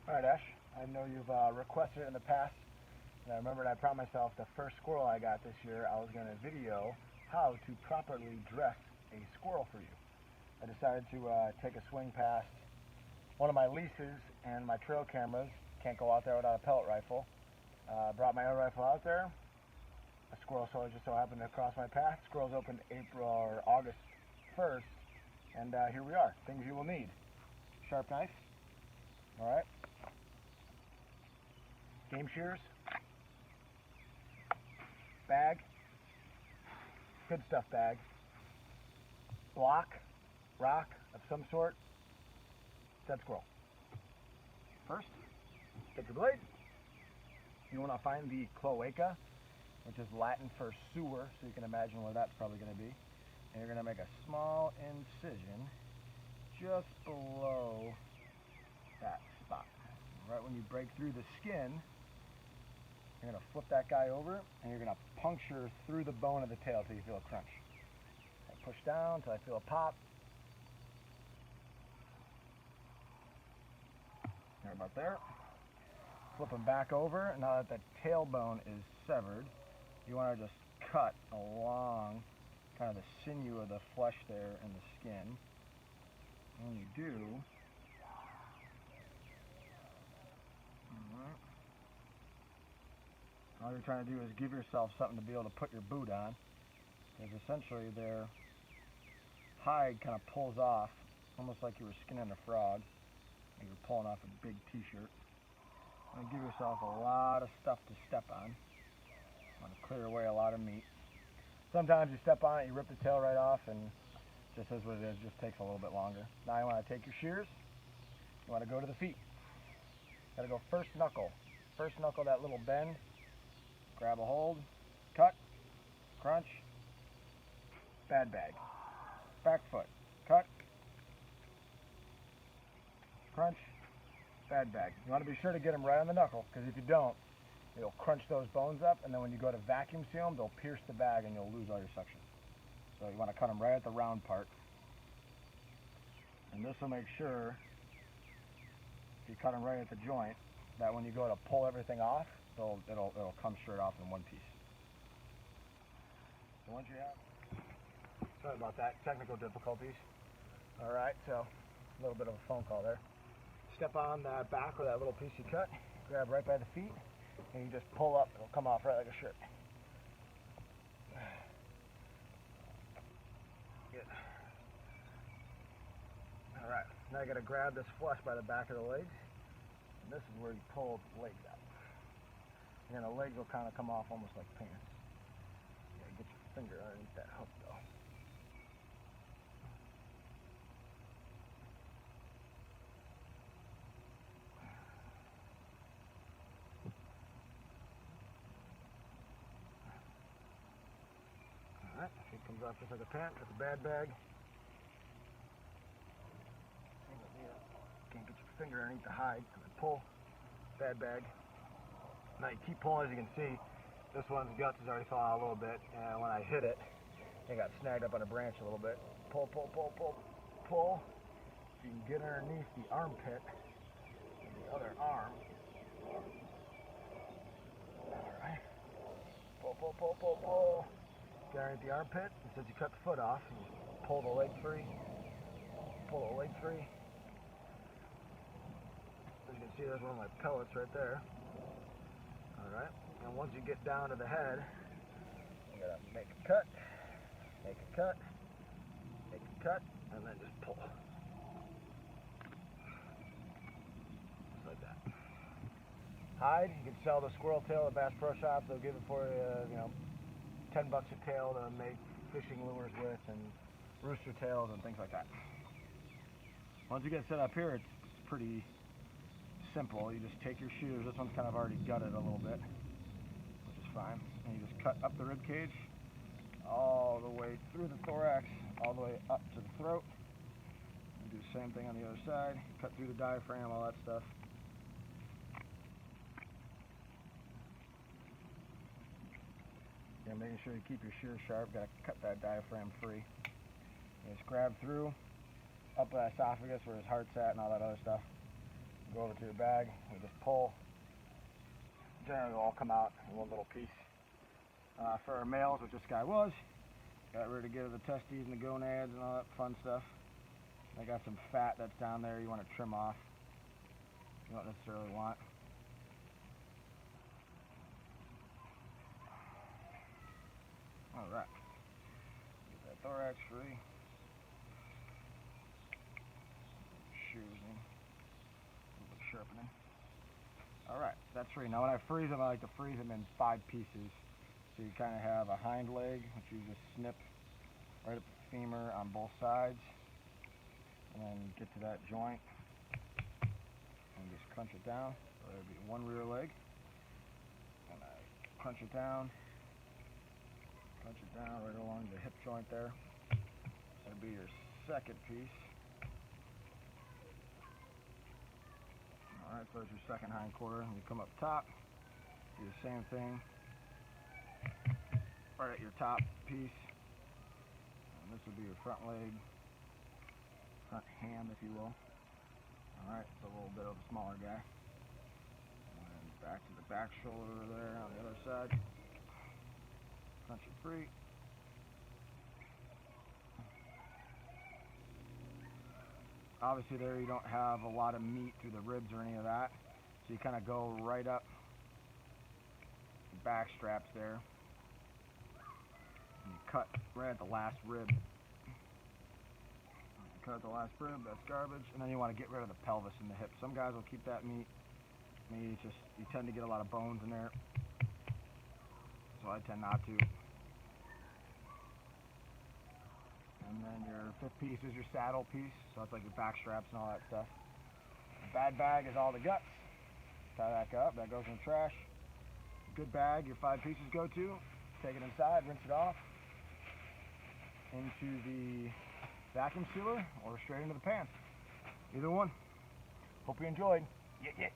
Alright, Ash, I know you've requested it in the past, and I remembered I promised myself the first squirrel I got this year, I was going to video how to properly dress a squirrel for you. I decided to take a swing past one of my leases and my trail cameras. Can't go out there without a pellet rifle. Brought my own rifle out there. A squirrel just so happened to cross my path. Squirrels opened April or August 1st, and here we are. Things you will need: sharp knife, all right, game shears, bag, good stuff bag, block, rock of some sort, dead squirrel. First, get your blade. You want to find the cloaca, which is Latin for sewer, so you can imagine where that's probably going to be. And you're going to make a small incision just below that spot. Right when you break through the skin, you're going to flip that guy over, and you're going to puncture through the bone of the tail until you feel a crunch. I push down until I feel a pop. Right about there. Flip them back over. Now that the tailbone is severed, you want to just cut along kind of the sinew of the flesh there and the skin. And when you do, all you're trying to do is give yourself something to be able to put your boot on, because essentially their hide kind of pulls off, almost like you were skinning a frog, and you're pulling off a big t-shirt. And give yourself a lot of stuff to step on. You want to clear away a lot of meat. Sometimes you step on it, you rip the tail right off, and just is what it is, just takes a little bit longer. Now you want to take your shears, you want to go to the feet. Got to go first knuckle. First knuckle, that little bend, grab a hold, cut, crunch, bad bag. Back foot, cut, crunch, bad bag. You want to be sure to get them right on the knuckle, because if you don't, it'll crunch those bones up, and then when you go to vacuum seal them, they'll pierce the bag and you'll lose all your suction. So you want to cut them right at the round part. And this will make sure, if you cut them right at the joint, that when you go to pull everything off, it'll come straight off in one piece. So once you have, sorry about that, technical difficulties. All right, so a little bit of a phone call there. Step on that back or that little piece you cut, grab right by the feet, and you just pull up. It'll come off right like a shirt. Good. All right, now you got to grab this flesh by the back of the legs, and this is where you pull the legs out. And the legs will kind of come off almost like pants. You got to get your finger underneath that hook though. Alright, it comes off just like a pant. That's a bad bag. Can't get your finger underneath the hide, and then pull. Bad bag. Now you keep pulling. As you can see, this one's guts has already fallen out a little bit, and when I hit it, it got snagged up on a branch a little bit. Pull, pull, pull, pull, pull. So you can get underneath the armpit and the other arm. Alright. Pull, pull, pull, pull, pull. Get underneath the armpit, and since you cut the foot off, you pull the leg free. Pull the leg free. As you can see, there's one of my pellets right there. Alright, and once you get down to the head, you gotta make a cut, make a cut, make a cut, and then just pull. Just like that. Hide, you can sell the squirrel tail at Bass Pro Shops. They'll give it for you, $10 a tail to make fishing lures with, and rooster tails and things like that. Once you get set up here, it's pretty simple. You just take your shears. This one's kind of already gutted a little bit, which is fine. And you just cut up the rib cage, all the way through the thorax, all the way up to the throat. You do the same thing on the other side. Cut through the diaphragm, all that stuff. Yeah, making sure you keep your shears sharp. Got to cut that diaphragm free. You just grab through, up the esophagus where his heart's at and all that other stuff. Go over to your bag. We just pull. Generally they'll all come out in one little piece. For our males, which this guy was, got rid of the testes and the gonads and all that fun stuff. I got some fat that's down there you want to trim off. You don't necessarily want. Alright. Get that thorax free. Shoes in. A little bit sharpening. Alright, that's free. Now when I freeze them, I like to freeze them in 5 pieces. So you kind of have a hind leg, which you just snip right up the femur on both sides. And then get to that joint and just crunch it down. So there'd be one rear leg. And I crunch it down right along the hip joint there. That'd be your second piece. Alright, so there's your second hind quarter. And you come up top, do the same thing. Right at your top piece. And this would be your front leg. Front ham, if you will. Alright, it's a little bit of a smaller guy. And then back to the back shoulder there on the other side. Crunch it free. Obviously there you don't have a lot of meat through the ribs or any of that. So you kind of go right up the back straps there. And you cut right at the last rib. Cut the last rib, that's garbage, and then you want to get rid of the pelvis and the hips. Some guys will keep that meat. Me, it's just, you tend to get a lot of bones in there, so I tend not to. And then your fifth piece is your saddle piece, so that's like your back straps and all that stuff. The bad bag is all the guts. Tie that up, that goes in the trash. Good bag, your 5 pieces go to. Take it inside, rinse it off. Into the vacuum sealer or straight into the pan. Either one. Hope you enjoyed. Yeah.